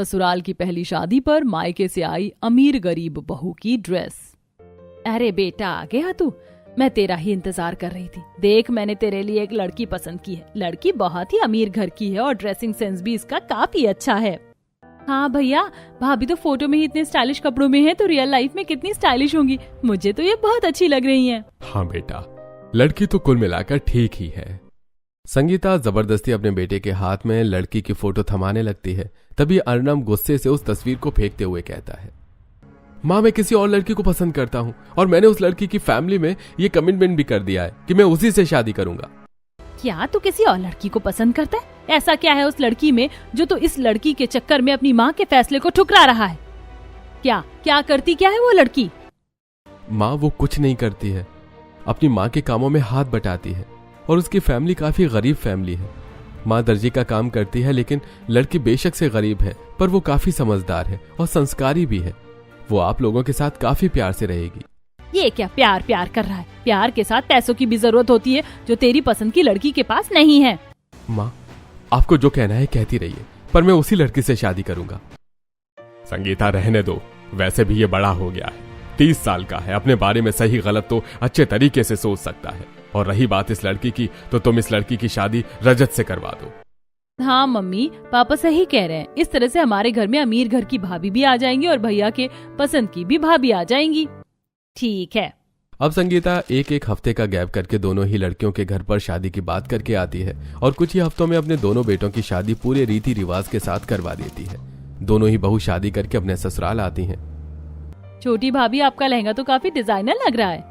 ससुराल की पहली शादी पर मायके से आई अमीर गरीब बहू की ड्रेस। अरे बेटा आ गया तू, मैं तेरा ही इंतजार कर रही थी। देख मैंने तेरे लिए एक लड़की पसंद की है। लड़की बहुत ही अमीर घर की है और ड्रेसिंग सेंस भी इसका काफी अच्छा है। हाँ भैया, भाभी तो फोटो में ही इतने स्टाइलिश कपड़ों में है तो रियल लाइफ में कितनी स्टाइलिश होंगी। मुझे तो ये बहुत अच्छी लग रही है। हाँ बेटा, लड़की तो कुल मिलाकर ठीक ही है। संगीता जबरदस्ती अपने बेटे के हाथ में लड़की की फोटो थमाने लगती है। तभी अर्नब गुस्से से उस तस्वीर को फेंकते हुए कहता है, माँ मैं किसी और लड़की को पसंद करता हूँ और मैंने उस लड़की की फैमिली में ये कमिटमेंट भी कर दिया है कि मैं उसी से शादी करूंगा। क्या तू किसी और लड़की को पसंद करता है? ऐसा क्या है उस लड़की में जो तू इस लड़की के चक्कर में अपनी माँ के फैसले को ठुकरा रहा है? क्या क्या करती क्या है वो लड़की? माँ वो कुछ नहीं करती है, अपनी माँ के कामों में हाथ बटाती है और उसकी फैमिली काफी गरीब फैमिली है। माँ दर्जी का काम करती है लेकिन लड़की बेशक से गरीब है पर वो काफी समझदार है और संस्कारी भी है। वो आप लोगों के साथ काफी प्यार से रहेगी। ये क्या प्यार प्यार कर रहा है? प्यार के साथ पैसों की भी जरूरत होती है जो तेरी पसंद की लड़की के पास नहीं है। माँ आपको जो कहना है कहती रहिए, पर मैं उसी लड़की से शादी करूंगा। संगीता रहने दो, वैसे भी ये बड़ा हो गया है, 30 साल का है, अपने बारे में सही गलत तो अच्छे तरीके से सोच सकता है। और रही बात इस लड़की की, तो तुम इस लड़की की शादी रजत से करवा दो। हाँ मम्मी, पापा सही कह रहे हैं। इस तरह से हमारे घर में अमीर घर की भाभी भी आ जाएंगी और भैया के पसंद की भी भाभी आ जाएंगी। ठीक है। अब संगीता एक हफ्ते का गैप करके दोनों ही लड़कियों के घर पर शादी की बात करके आती है और कुछ ही हफ्तों में अपने दोनों बेटों की शादी पूरे रीति रिवाज के साथ करवा देती है। दोनों ही बहू शादी करके अपने ससुराल आती हैं। छोटी भाभी, आपका लहंगा तो काफी डिजाइनर लग रहा है।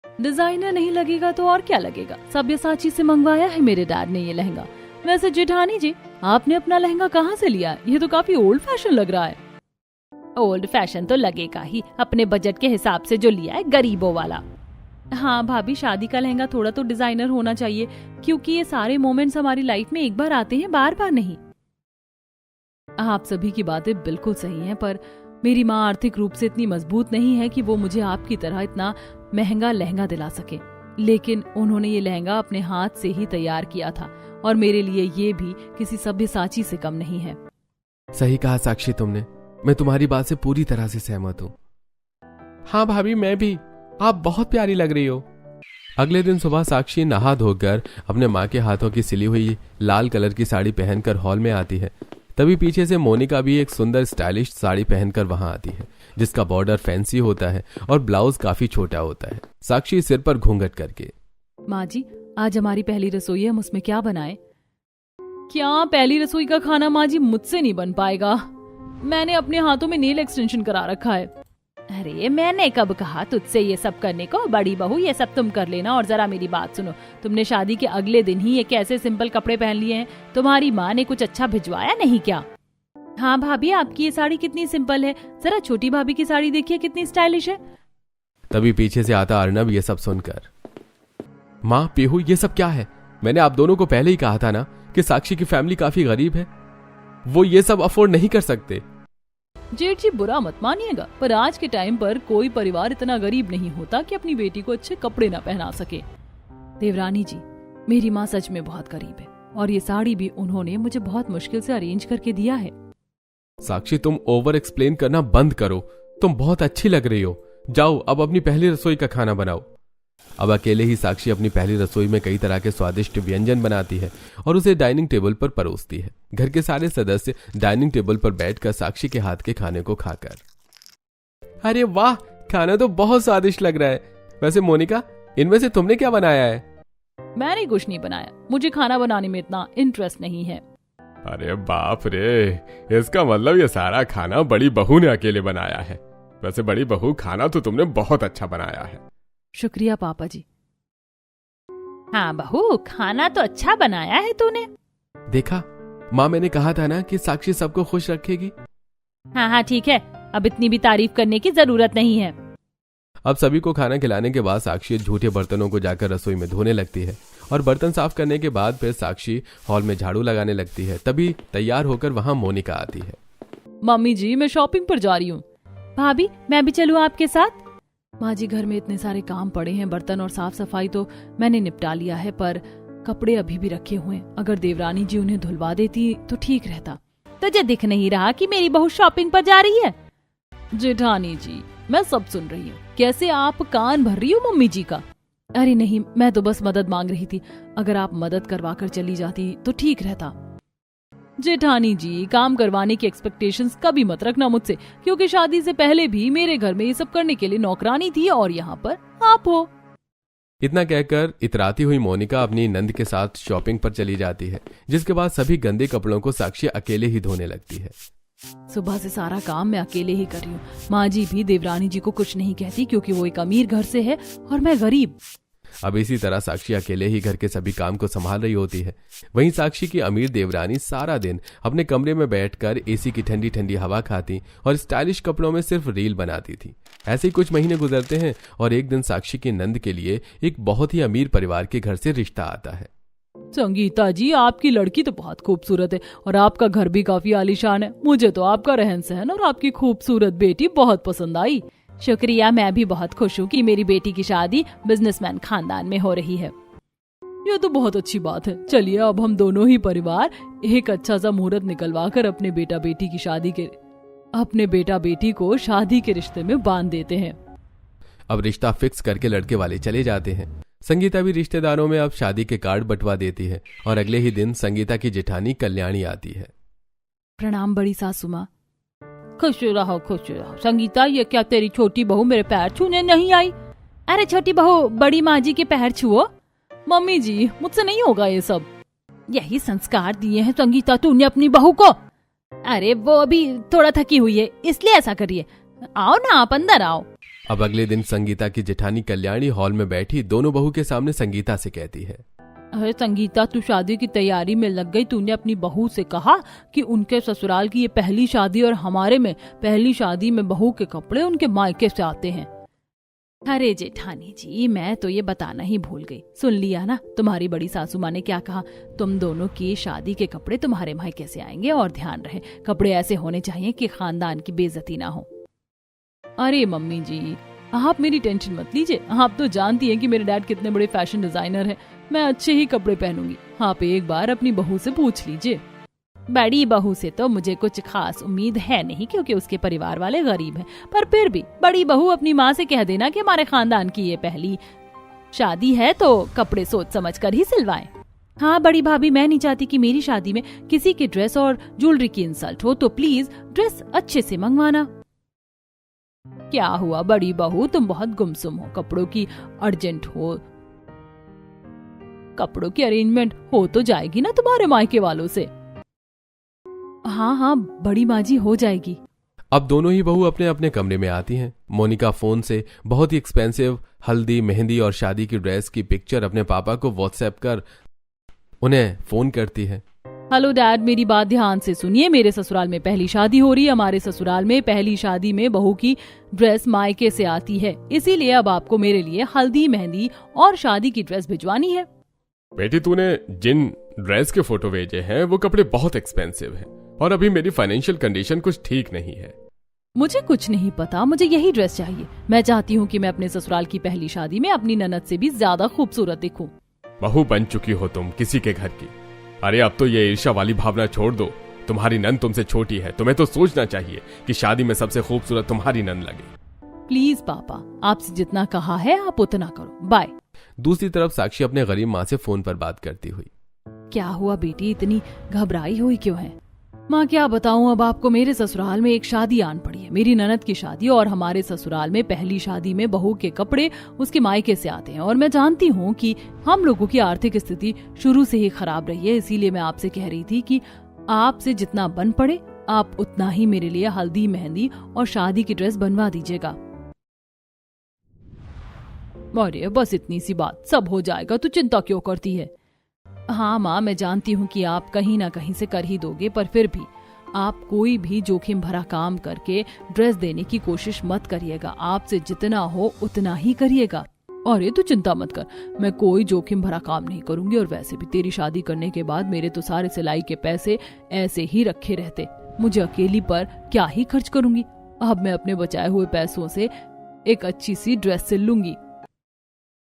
डिजाइनर नहीं लगेगा तो और क्या लगेगा? सब्यसाची से मंगवाया है मेरे डैड ने ये लहंगा। वैसे जेठानी जी, आपने अपना लहंगा कहाँ से लिया? ये तो काफी ओल्ड फैशन लग रहा है। ओल्ड फैशन तो लगेगा ही, अपने बजट के हिसाब से जो लिया है, गरीबों वाला। हाँ भाभी, शादी का लहंगा थोड़ा तो डिजाइनर होना चाहिए क्योंकि ये सारे मोमेंट्स हमारी लाइफ में एक बार आते हैं, बार बार नहीं। आप सभी की बातें बिल्कुल सही हैं, पर मेरी माँ आर्थिक रूप से इतनी मजबूत नहीं है कि वो मुझे आपकी तरह इतना महंगा लहंगा दिला सके। लेकिन उन्होंने ये लहंगा अपने हाथ से ही तैयार किया था और मेरे लिए ये भी किसी सभ्यसाची से कम नहीं है। सही कहा साक्षी तुमने, मैं तुम्हारी बात से पूरी तरह से सहमत हूँ। हाँ भाभी, मैं भी, आप बहुत प्यारी लग रही हो। अगले दिन सुबह साक्षी नहा धोकर अपने माँ के हाथों की सिली हुई लाल कलर की साड़ी पहनकर हॉल में आती है। तभी पीछे से मोनिका भी एक सुंदर स्टाइलिश साड़ी पहनकर वहां आती है जिसका बॉर्डर फैंसी होता है और ब्लाउज काफी छोटा होता है। साक्षी सिर पर घूंघट करके, माँ जी, आज हमारी पहली रसोई है, हम उसमें क्या बनाएं? क्या पहली रसोई का खाना माँ जी मुझसे नहीं बन पाएगा? मैंने अपने हाथों में नेल एक्सटेंशन करा रखा है। अरे मैंने कब कहा तुझसे ये सब करने को? बड़ी बहू, ये सब तुम कर लेना। और जरा मेरी बात सुनो, तुमने शादी के अगले दिन ही ये कैसे सिंपल कपड़े पहन लिए हैं? तुम्हारी माँ ने कुछ अच्छा भिजवाया नहीं क्या? हाँ भाभी, आपकी ये साड़ी कितनी सिंपल है, जरा छोटी भाभी की साड़ी देखिए कितनी स्टाइलिश है। तभी पीछे से आता अर्नब ये सब सुनकर, माँ पीहू, ये सब क्या है? मैंने आप दोनों को पहले ही कहा था ना कि साक्षी की फैमिली काफी गरीब है, वो ये सब अफोर्ड नहीं कर सकते। जेठ जी, बुरा मत मानिएगा, पर आज के टाइम पर कोई परिवार इतना गरीब नहीं होता कि अपनी बेटी को अच्छे कपड़े ना पहना सके। देवरानी जी, मेरी माँ सच में बहुत गरीब है और ये साड़ी भी उन्होंने मुझे बहुत मुश्किल से अरेंज करके दिया है। साक्षी, तुम ओवर एक्सप्लेन करना बंद करो, तुम बहुत अच्छी लग रही हो। जाओ अब अपनी पहली रसोई का खाना बनाओ। अब अकेले ही साक्षी अपनी पहली रसोई में कई तरह के स्वादिष्ट व्यंजन बनाती है और उसे डाइनिंग टेबल पर परोसती है। घर के सारे सदस्य डाइनिंग टेबल पर बैठकर साक्षी के हाथ के खाने को खाकर, अरे वाह, खाना तो बहुत स्वादिष्ट लग रहा है। वैसे मोनिका, इनमें से तुमने क्या बनाया है? मैंने कुछ नहीं बनाया, मुझे खाना बनाने में इतना इंटरेस्ट नहीं है। अरे बाप रे, इसका मतलब ये सारा खाना बड़ी बहू ने अकेले बनाया है। वैसे बड़ी बहू, खाना तो तुमने बहुत अच्छा बनाया है। शुक्रिया पापा जी। हाँ बहू, खाना तो अच्छा बनाया है तूने। देखा माँ, मैंने कहा था ना कि साक्षी सबको खुश रखेगी। हाँ हाँ ठीक है, अब इतनी भी तारीफ करने की जरूरत नहीं है। अब सभी को खाना खिलाने के बाद साक्षी झूठे बर्तनों को जाकर रसोई में धोने लगती है और बर्तन साफ करने के बाद फिर साक्षी हॉल में झाड़ू लगाने लगती है। तभी तैयार होकर वहाँ मोनिका आती है। मम्मी जी, मैं शॉपिंग पर जा रही हूँ। भाभी, मैं भी चलूँ आपके साथ? माँ जी, घर में इतने सारे काम पड़े हैं, बर्तन और साफ सफाई तो मैंने निपटा लिया है, पर कपड़े अभी भी रखे हुए हैं। अगर देवरानी जी उन्हें धुलवा देती तो ठीक रहता। तुझे दिख नहीं रहा कि मेरी बहू शॉपिंग पर जा रही है? जेठानी जी, मैं सब सुन रही हूँ। कैसे आप कान भर रही हो मम्मी जी का? अरे नहीं, मैं तो बस मदद मांग रही थी। अगर आप मदद करवा कर चली जाती तो ठीक रहता। जेठानी जी, काम करवाने की एक्सपेक्टेशंस कभी मत रखना मुझसे, क्योंकि शादी से पहले भी मेरे घर में ये सब करने के लिए नौकरानी थी और यहाँ पर आप हो। इतना कहकर इतराती हुई मोनिका अपनी नंद के साथ शॉपिंग पर चली जाती है, जिसके बाद सभी गंदे कपड़ों को साक्षी अकेले ही धोने लगती है। सुबह से सारा काम मैं अकेले ही कर रही हूँ। माँ जी भी देवरानी जी को कुछ नहीं कहती, क्योंकि वो एक अमीर घर से है और मैं गरीब। अब इसी तरह साक्षी अकेले ही घर के सभी काम को संभाल रही होती है। वहीं साक्षी की अमीर देवरानी सारा दिन अपने कमरे में बैठकर एसी की ठंडी ठंडी हवा खाती और स्टाइलिश कपड़ों में सिर्फ रील बनाती थी। ऐसे ही कुछ महीने गुजरते हैं और एक दिन साक्षी की नंद के लिए एक बहुत ही अमीर परिवार के घर से रिश्ता आता है। संगीता जी, आपकी लड़की तो बहुत खूबसूरत है और आपका घर भी काफी आलीशान है। मुझे तो आपका रहन सहन और आपकी खूबसूरत बेटी बहुत पसंद आई। शुक्रिया, मैं भी बहुत खुश हूँ कि मेरी बेटी की शादी बिजनेसमैन खानदान में हो रही है। ये तो बहुत अच्छी बात है। चलिए, अब हम दोनों ही परिवार एक अच्छा सा मुहूर्त निकलवा कर अपने बेटा बेटी को शादी के रिश्ते में बांध देते हैं। अब रिश्ता फिक्स करके लड़के वाले चले जाते हैं। संगीता भी रिश्तेदारों में अब शादी के कार्ड बंटवा देती है और अगले ही दिन संगीता की जेठानी कल्याणी आती है। प्रणाम बड़ी सासू माँ। खुश रहो खुश रहो। संगीता, ये क्या तेरी छोटी बहू मेरे पैर छूने नहीं आई? अरे छोटी बहू, बड़ी माँ जी के पैर छुओ। मम्मी जी, मुझसे नहीं होगा ये सब। यही संस्कार दिए हैं संगीता तूने अपनी बहू को। अरे वो अभी थोड़ा थकी हुई है, इसलिए ऐसा करिए। आओ ना, आप अंदर आओ। अब अगले दिन संगीता की जेठानी कल्याणी हॉल में बैठी दोनों बहू के सामने संगीता से कहती है, अरे संगीता, तू शादी की तैयारी में लग गई। तूने अपनी बहू से कहा कि उनके ससुराल की ये पहली शादी और हमारे में पहली शादी में बहू के कपड़े उनके मायके से आते हैं। अरे जेठानी जी, मैं तो ये बताना ही भूल गई। सुन लिया ना तुम्हारी बड़ी सासू माँ ने क्या कहा? तुम दोनों की शादी के कपड़े तुम्हारे मायके से आएंगे और ध्यान रहे, कपड़े ऐसे होने चाहिए कि खानदान की बेइज्जती ना हो। अरे मम्मी जी, आप मेरी टेंशन मत लीजिए। आप तो जानती हैं कि मेरे डैड कितने बड़े फैशन डिजाइनर हैं। मैं अच्छे ही कपड़े पहनूंगी। आप एक बार अपनी बहू से पूछ लीजिए। बड़ी बहू से तो मुझे कुछ खास उम्मीद है नहीं, क्योंकि उसके परिवार वाले गरीब हैं। पर फिर भी बड़ी बहू अपनी माँ से कह देना कि हमारे खानदान की ये पहली शादी है, तो कपड़े सोच समझ कर ही सिलवाएं। हाँ बड़ी भाभी, मैं नहीं चाहती कि मेरी शादी में किसी की ड्रेस और ज्वेलरी की इंसल्ट हो, तो प्लीज ड्रेस अच्छे से मंगवाना। क्या हुआ बड़ी बहू, तुम बहुत गुमसुम हो। कपड़ों की अर्जेंट हो, कपड़ों की अरेंजमेंट हो तो जाएगी ना तुम्हारे मायके वालों से। हाँ हाँ बड़ी माँ जी, हो जाएगी। अब दोनों ही बहू अपने अपने कमरे में आती हैं। मोनिका फोन से बहुत ही एक्सपेंसिव हल्दी, मेहंदी और शादी की ड्रेस की पिक्चर अपने पापा को व्हाट्सएप कर उन्हें फोन करती है। हेलो डैड, मेरी बात ध्यान से सुनिए। मेरे ससुराल में पहली शादी हो रही है। हमारे ससुराल में पहली शादी में बहू की ड्रेस मायके से आती है, इसीलिए अब आपको मेरे लिए हल्दी, मेहंदी और शादी की ड्रेस भिजवानी है। बेटी, तूने जिन ड्रेस के फोटो भेजे हैं वो कपड़े बहुत एक्सपेंसिव हैं और अभी मेरी फाइनेंशियल कंडीशन कुछ ठीक नहीं है। मुझे कुछ नहीं पता, मुझे यही ड्रेस चाहिए। मैं चाहती हूँ कि मैं अपने ससुराल की पहली शादी में अपनी ननद से भी ज्यादा खूबसूरत दिखूं। बहू बन चुकी हो तुम किसी के घर की। अरे अब तो ये ईर्ष्या वाली भावना छोड़ दो। तुम्हारी नंद तुमसे छोटी है, तुम्हें तो सोचना चाहिए कि शादी में सबसे खूबसूरत तुम्हारी नंद लगे। प्लीज पापा, आपसे जितना कहा है आप उतना करो। बाय। दूसरी तरफ साक्षी अपने गरीब माँ से फोन पर बात करती हुई, क्या हुआ बेटी, इतनी घबराई हुई क्यों है? माँ क्या बताऊं, अब आपको मेरे ससुराल में एक शादी आन पड़ी है, मेरी ननद की शादी, और हमारे ससुराल में पहली शादी में बहू के कपड़े उसके मायके से आते हैं। और मैं जानती हूँ कि हम लोगों की आर्थिक स्थिति शुरू से ही खराब रही है, इसीलिए मैं आपसे कह रही थी कि आपसे जितना बन पड़े आप उतना ही मेरे लिए हल्दी, मेहंदी और शादी की ड्रेस बनवा दीजिएगा। अरे बस इतनी सी बात, सब हो जाएगा, तू चिंता क्यों करती है? हाँ माँ, मैं जानती हूँ कि आप कहीं ना कहीं से कर ही दोगे, पर फिर भी आप कोई भी जोखिम भरा काम करके ड्रेस देने की कोशिश मत करिएगा। आपसे जितना हो उतना ही करिएगा। अरे तू चिंता मत कर, मैं कोई जोखिम भरा काम नहीं करूंगी। और वैसे भी तेरी शादी करने के बाद मेरे तो सारे सिलाई के पैसे ऐसे ही रखे रहते, मुझे अकेली पर क्या ही खर्च करूंगी। अब मैं अपने बचाए हुए पैसों से एक अच्छी सी ड्रेस सिल लूंगी।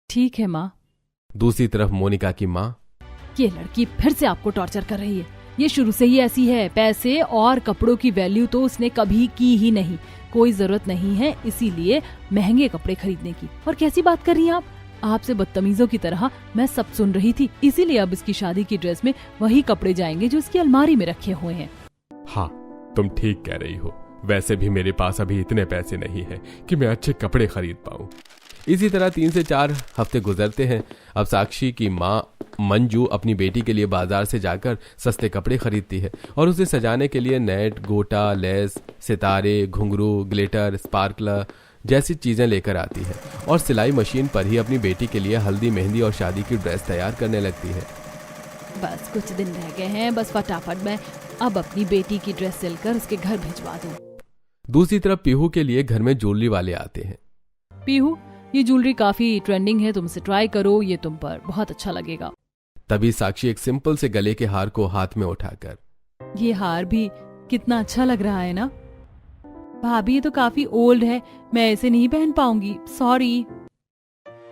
ठीक है माँ। दूसरी तरफ मोनिका की माँ, ये लड़की फिर से आपको टॉर्चर कर रही है। ये शुरू से ही ऐसी है, पैसे और कपड़ों की वैल्यू तो उसने कभी की ही नहीं। कोई जरूरत नहीं है इसीलिए महंगे कपड़े खरीदने की। और कैसी बात कर रही हैं आप? आपसे बदतमीजों की तरह मैं सब सुन रही थी, इसीलिए अब इसकी शादी की ड्रेस में वही कपड़े जाएंगे जो इसकी अलमारी में रखे हुए हैं। हाँ, तुम ठीक कह रही हो। वैसे भी मेरे पास अभी इतने पैसे नहीं हैं कि मैं अच्छे कपड़े खरीद पाऊं। इसी तरह 3 से 4 हफ्ते गुजरते हैं। अब साक्षी की माँ मंजू अपनी बेटी के लिए बाजार से जाकर सस्ते कपड़े खरीदती है और उसे सजाने के लिए नेट, गोटा, लेस, सितारे, घुंघरू, ग्लिटर, स्पार्कलर जैसी चीजें लेकर आती है और सिलाई मशीन पर ही अपनी बेटी के लिए हल्दी, मेहंदी और शादी की ड्रेस तैयार करने लगती है। बस कुछ दिन रह गए हैं, बस फटाफट मैं अब अपनी बेटी की ड्रेस सिलकर उसके घर भिजवा दूं। दूसरी तरफ पीहू के लिए घर में ज्वेलरी वाले आते हैं। पीहू, ये ज्वेलरी काफी ट्रेंडिंग है, तुम इसे ट्राई करो, ये तुम पर बहुत अच्छा लगेगा। तभी साक्षी एक सिंपल से गले के हार को हाथ में उठाकर, ये हार भी कितना अच्छा लग रहा है ना भाभी, ये तो काफी ओल्ड है, मैं इसे नहीं पहन पाऊंगी, सॉरी।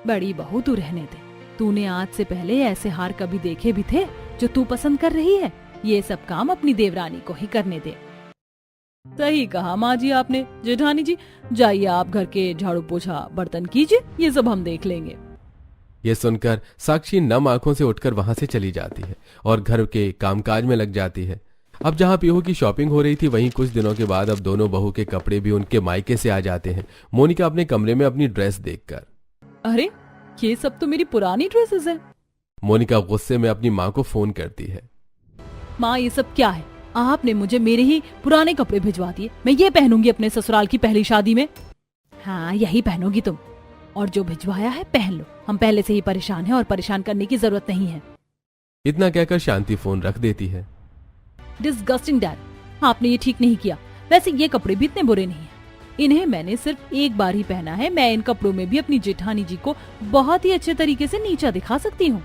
बड़ी बहू तू रहने दे, तूने आज से पहले ऐसे हार कभी देखे भी थे जो तू पसंद कर रही है? ये सब काम अपनी देवरानी को ही करने दे। सही कहा माँ जी आपने। जेठानी जी जाइए, आप घर के झाड़ू पोछा बर्तन कीजिए, ये सब हम देख लेंगे। ये सुनकर साक्षी नम आंखों से उठकर वहां से चली जाती है और घर के कामकाज में लग जाती है। अब जहां पीहू की शॉपिंग हो रही थी वहीं कुछ दिनों के बाद अब दोनों बहू के कपड़े भी उनके मायके से आ जाते हैं। मोनिका अपने कमरे में अपनी ड्रेस देखकर, अरे ये सब तो मेरी पुरानी ड्रेसेस हैं। मोनिका गुस्से में अपनी माँ को फोन करती है। माँ, ये सब क्या है? आपने मुझे मेरे ही पुराने कपड़े भिजवा दिए, मैं ये पहनूंगी अपने ससुराल की पहली शादी में। हाँ, यही पहनोगी तुम, और जो भिजवाया है पहन लो, हम पहले से ही परेशान हैं और परेशान करने की जरूरत नहीं है। इतना कहकर शांति फोन रख देती है। डिस्गस्टिंग डैड, आपने ये ठीक नहीं किया। वैसे ये कपड़े भी इतने बुरे नहीं हैं, इन्हें मैंने सिर्फ एक बार ही पहना है। मैं इन कपड़ों में भी अपनी जेठानी जी को बहुत ही अच्छे तरीके से नीचा दिखा सकती हूँ।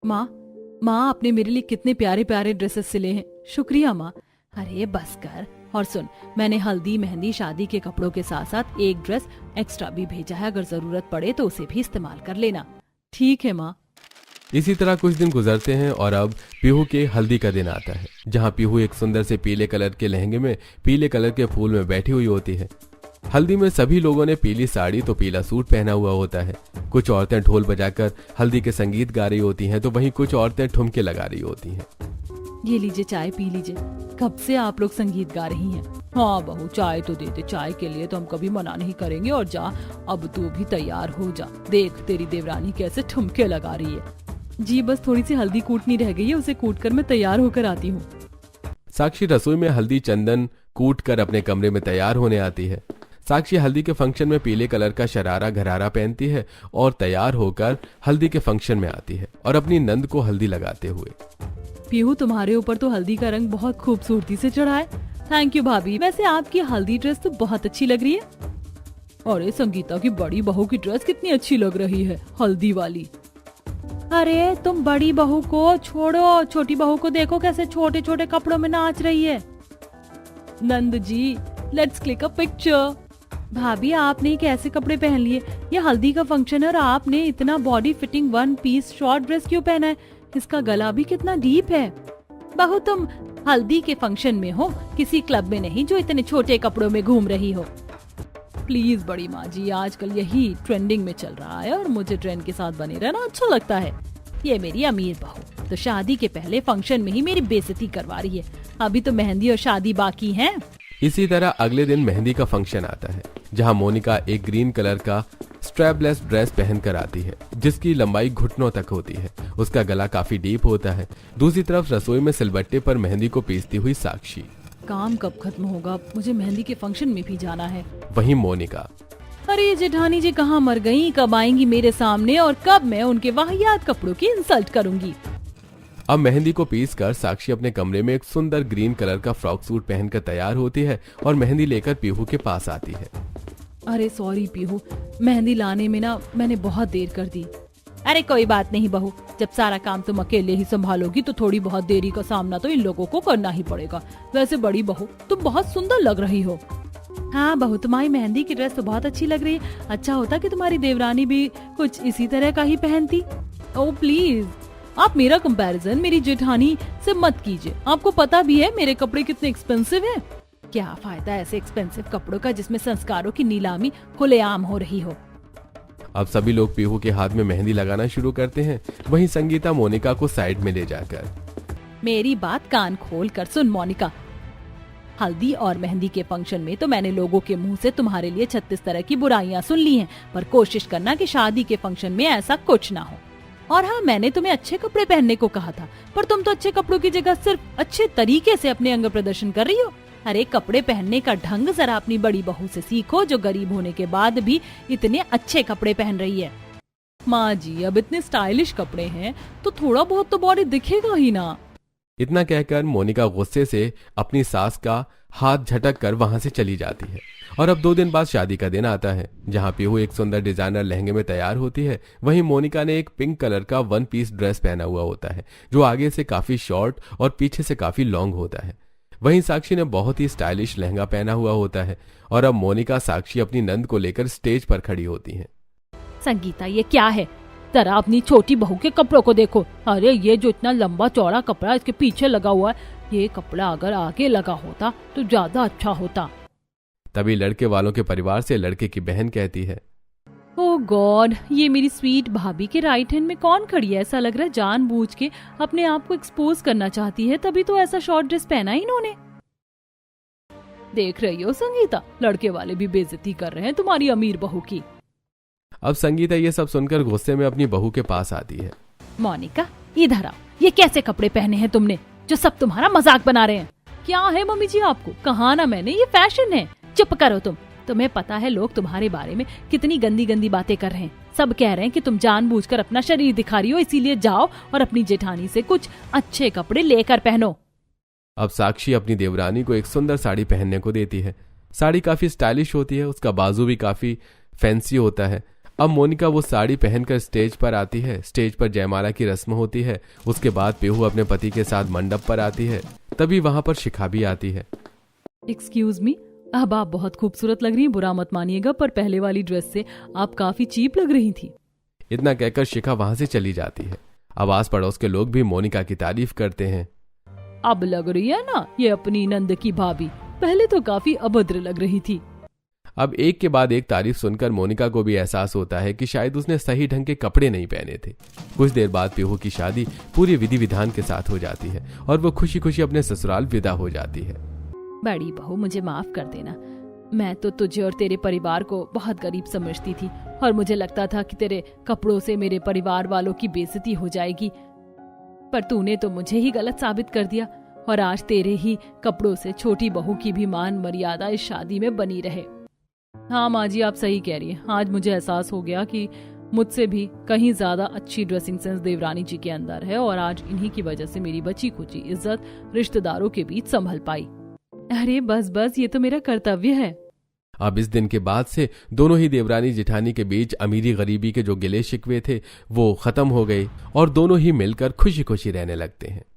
माँ आपने मेरे लिए कितने प्यारे प्यारे ड्रेसेस सिले हैं, शुक्रिया माँ। अरे बस कर, और सुन, मैंने हल्दी, मेहंदी, शादी के कपड़ों के साथ साथ एक ड्रेस एक्स्ट्रा भी भेजा है, अगर जरूरत पड़े तो उसे भी इस्तेमाल कर लेना। ठीक है माँ। इसी तरह कुछ दिन गुजरते हैं और अब पीहू के हल्दी का दिन आता है, जहां पीहू एक सुंदर से पीले कलर के लहंगे में पीले कलर के फूल में बैठी हुई होती है। हल्दी में सभी लोगों ने पीली साड़ी तो पीला सूट पहना हुआ होता है। कुछ औरतें ढोल बजाकर हल्दी के संगीत गा रही होती हैं तो वहीं कुछ औरतें ठुमके लगा रही होती हैं। ये लीजिए चाय पी लीजिए, कब से आप लोग संगीत गा रही हैं। हाँ बहू, चाय तो दे दे, चाय के लिए तो हम कभी मना नहीं करेंगे। और जा, अब तू भी तैयार हो जा, देख तेरी देवरानी कैसे ठुमके लगा रही है। जी बस थोड़ी सी हल्दी कूटनी रह गई है, उसे कूट कर मैं तैयार होकर आती हूँ। साक्षी रसोई में हल्दी चंदन कूट कर अपने कमरे में तैयार होने आती है। साक्षी हल्दी के फंक्शन में पीले कलर का शरारा घरारा पहनती है और तैयार होकर हल्दी के फंक्शन में आती है और अपनी नंद को हल्दी लगाते हुए, पीहू तुम्हारे ऊपर तो हल्दी का रंग बहुत खूबसूरती से चढ़ा है। थैंक यू भाभी, वैसे आपकी हल्दी ड्रेस तो बहुत अच्छी लग रही है। अरे संगीता की बड़ी बहू की ड्रेस कितनी अच्छी लग रही है, हल्दी वाली। अरे तुम बड़ी बहू को छोड़ो, छोटी बहू को देखो कैसे छोटे छोटे कपड़ों में नाच रही है। Nand ji let's click a picture. भाभी आपने कैसे कपड़े पहन लिए? ये हल्दी का फंक्शन है और आपने इतना body fitting 1 piece short dress क्यों पहना है? इसका गला भी कितना डीप है। बहू तुम हल्दी के फंक्शन में हो, किसी क्लब में नहीं जो इतने छोटे कपड़ों में घूम रही हो। प्लीज बड़ी माँ जी, आजकल यही ट्रेंडिंग में चल रहा है और मुझे ट्रेंड के साथ बने रहना अच्छा लगता है। ये मेरी अमीर बहू तो शादी के पहले फंक्शन में ही मेरी बेइज्जती करवा रही है, अभी तो मेहंदी और शादी बाकी है। इसी तरह अगले दिन मेहंदी का फंक्शन आता है, जहां मोनिका एक ग्रीन कलर का स्ट्रैपलेस ड्रेस पहनकर आती है जिसकी लंबाई घुटनों तक होती है। उसका गला काफी डीप होता है। दूसरी तरफ रसोई में सिलबट्टे पर मेहंदी को पीसती हुई साक्षी, काम कब खत्म होगा, मुझे मेहंदी के फंक्शन में भी जाना है। वहीं मोनिका, अरे जेठानी जी कहाँ मर गयी, कब आएंगी मेरे सामने और कब मैं उनके वाहियात कपड़ों की इंसल्ट करूंगी। अब मेहंदी को पीसकर साक्षी अपने कमरे में एक सुंदर ग्रीन कलर का फ्रॉक सूट पहनकर तैयार होती है और मेहंदी लेकर पीहू के पास आती है। अरे सॉरी पीहू, मेहंदी लाने में ना मैंने बहुत देर कर दी। अरे कोई बात नहीं बहू, जब सारा काम तुम अकेले ही संभालोगी तो थोड़ी बहुत देरी का सामना तो इन लोगों को करना ही पड़ेगा। वैसे बड़ी बहू तुम बहुत सुंदर लग रही हो। हाँ बहू, तुम्हारी मेहंदी की ड्रेस तो बहुत अच्छी लग रही है। अच्छा होता कि तुम्हारी देवरानी भी कुछ इसी तरह का ही पहनती। ओह प्लीज, आप मेरा कंपैरिजन मेरी जेठानी से मत कीजिए। आपको पता भी है मेरे कपड़े कितने एक्सपेंसिव हैं। क्या फायदा ऐसे एक्सपेंसिव कपड़ों का जिसमें संस्कारों की नीलामी खुलेआम हो रही हो। अब सभी लोग पीहू के हाथ में मेहंदी लगाना शुरू करते हैं। वहीं संगीता मोनिका को साइड में ले जाकर, मेरी बात कान खोल कर सुन मोनिका, हल्दी और मेहंदी के फंक्शन में तो मैंने लोगों के मुंह से तुम्हारे लिए 36 तरह की बुराइयां सुन ली हैं, पर कोशिश करना कि शादी के फंक्शन में ऐसा कुछ ना हो। और हाँ, मैंने तुम्हें अच्छे कपड़े पहनने को कहा था, पर तुम तो अच्छे कपड़ों की जगह सिर्फ अच्छे तरीके से अपने अंग प्रदर्शन कर रही हो। अरे कपड़े पहनने का ढंग जरा अपनी बड़ी बहू से सीखो, जो गरीब होने के बाद भी इतने अच्छे कपड़े पहन रही है। माँ जी, अब इतने स्टाइलिश कपड़े हैं तो थोड़ा बहुत तो बॉडी दिखेगा ही ना। इतना कहकर मोनिका गुस्से से अपनी सास का हाथ झटक कर वहां से चली जाती है। और अब 2 दिन बाद शादी का दिन आता है, जहां पीहू एक सुंदर डिजाइनर लहंगे में तैयार होती है। वहीं मोनिका ने एक पिंक कलर का 1 पीस ड्रेस पहना हुआ होता है, जो आगे से काफी शॉर्ट और पीछे से काफी लॉन्ग होता है। वहीं साक्षी ने बहुत ही स्टाइलिश लहंगा पहना हुआ होता है। और अब मोनिका, साक्षी अपनी नंद को लेकर स्टेज पर खड़ी होती हैं। संगीता, ये क्या है? जरा अपनी छोटी बहू के कपड़ों को देखो। अरे ये जो इतना लंबा चौड़ा कपड़ा इसके पीछे लगा हुआ है, ये कपड़ा अगर आगे लगा होता तो ज्यादा अच्छा होता। तभी लड़के वालों के परिवार से लड़के की बहन कहती है, ओह गॉड, ये मेरी स्वीट भाभी के राइट हैंड में कौन खड़ी है? ऐसा लग रहा है जानबूझ के अपने आप को एक्सपोज करना चाहती है, तभी तो ऐसा शॉर्ट ड्रेस पहना ही इन्होंने। देख रही हो संगीता, लड़के वाले भी बेइज्जती कर रहे हैं तुम्हारी अमीर बहू की। अब संगीता ये सब सुनकर गुस्से में अपनी बहू के पास आती है। मोनिका, इधर आओ। ये कैसे कपड़े पहने हैं तुमने, जो सब तुम्हारा मजाक बना रहे हैं? क्या है मम्मी जी आपको? कहा ना मैंने, ये फैशन है। चुप करो तुम। तुम्हें पता है लोग तुम्हारे बारे में कितनी गंदी गंदी बातें कर रहे हैं। सब कह रहे हैं कि तुम जानबूझकर अपना शरीर दिखा रही हो, इसीलिए जाओ और अपनी जेठानी से कुछ अच्छे कपड़े लेकर पहनो। अब साक्षी अपनी देवरानी को एक सुंदर साड़ी पहनने को देती है। साड़ी काफी स्टाइलिश होती है, उसका बाजू भी काफी फैंसी होता है। अब मोनिका वो साड़ी पहनकर स्टेज पर आती है। स्टेज पर जयमाला की रस्म होती है। उसके बाद पीहू अपने पति के साथ मंडप पर आती है। तभी वहां पर शिखा भी आती है। एक्सक्यूज मी, अब आप बहुत खूबसूरत लग रही हैं, बुरा मत मानिएगा, पर पहले वाली ड्रेस से आप काफी चीप लग रही थी। इतना कहकर शिखा वहां से चली जाती है। अब आस पड़ोस के लोग भी मोनिका की तारीफ करते हैं। अब लग रही है ना ये अपनी नंद की भाभी, पहले तो काफी अभद्र लग रही थी। अब एक के बाद एक तारीफ सुनकर मोनिका को भी एहसास होता है कि शायद उसने सही ढंग के कपड़े नहीं पहने थे। कुछ देर बाद पीहू की शादी पूरी विधि विधान के साथ हो जाती है और वो खुशी खुशी अपने ससुराल विदा हो जाती है। बड़ी बहू, मुझे माफ कर देना। मैं तो तुझे और तेरे परिवार को बहुत गरीब समझती थी और मुझे लगता था कि तेरे कपड़ों से मेरे परिवार वालों की बेइज्जती हो जाएगी, पर तूने तो मुझे ही गलत साबित कर दिया और आज तेरे ही कपड़ों से छोटी बहू की भी मान मर्यादा इस शादी में बनी रहे। हाँ माँ जी, आप सही कह रही हैं। आज मुझे एहसास हो गया कि मुझसे भी कहीं ज्यादा अच्छी ड्रेसिंग सेंस देवरानी जी के अंदर है और आज इन्हीं की वजह से मेरी बची खुची इज्जत रिश्तेदारों के बीच संभल पाई। अरे बस बस, ये तो मेरा कर्तव्य है। अब इस दिन के बाद से दोनों ही देवरानी जेठानी के बीच अमीरी गरीबी के जो गिले शिकवे थे वो खत्म हो गए और दोनों ही मिलकर खुशी खुशी रहने लगते हैं।